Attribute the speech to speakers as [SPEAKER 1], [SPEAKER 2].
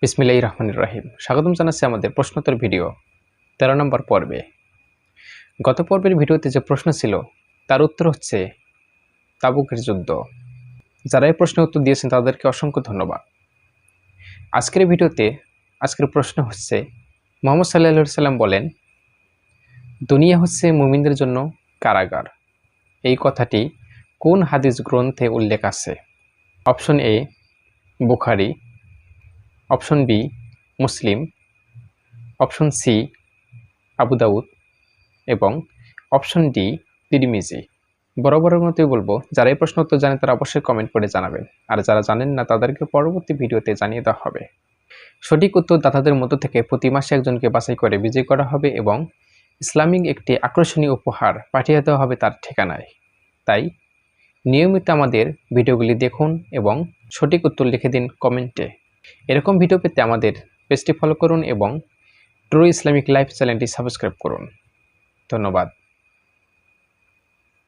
[SPEAKER 1] বিসমিল্লাহির রহমানির রহিম। স্বাগতম জানাচ্ছি আমাদের প্রশ্নোত্তর ভিডিও 13 নম্বর পর্বে। গত পর্বের ভিডিওতে যে প্রশ্ন ছিল তার উত্তর হচ্ছে তাবুকের যুদ্ধ। যারা এই প্রশ্নের উত্তর দিয়েছেন তাদেরকে অসংখ্য ধন্যবাদ। আজকের ভিডিওতে আজকের প্রশ্ন হচ্ছে, মুহাম্মদ সাল্লাল্লাহু আলাইহি সাল্লাম বলেন, দুনিয়া হচ্ছে মুমিনদের জন্য কারাগার। এই কথাটি কোন হাদিস গ্রন্থে উল্লেখ আছে? Option A Bukhari, option B Muslim, option C Abu Dawud এবং অপশন ডি তিরমিজি। বরাবরের মতোই বলবো, যারা এই প্রশ্ন উত্তর জানেন তারা অবশ্যই কমেন্ট করে জানাবেন, আর যারা জানেন না তাদেরকে পরবর্তী ভিডিওতে জানিয়ে দেওয়া হবে। সঠিক উত্তর দাতাদের মধ্য থেকে প্রতি মাসে একজনকে বাছাই করে বিজয়ী করা হবে এবং ইসলামিক একটি আকর্ষণীয় উপহার পাঠিয়ে দেওয়া হবে তার ঠিকানায়। তাই নিয়মিত আমাদের ভিডিওগুলি দেখুন এবং সঠিক উত্তর লিখে দিন কমেন্টে। এরকম ভিডিও পেতে আমাদের পেজটি ফলো করুন এবং ট্রু ইসলামিক লাইফ চ্যানেলটি সাবস্ক্রাইব করুন। ধন্যবাদ।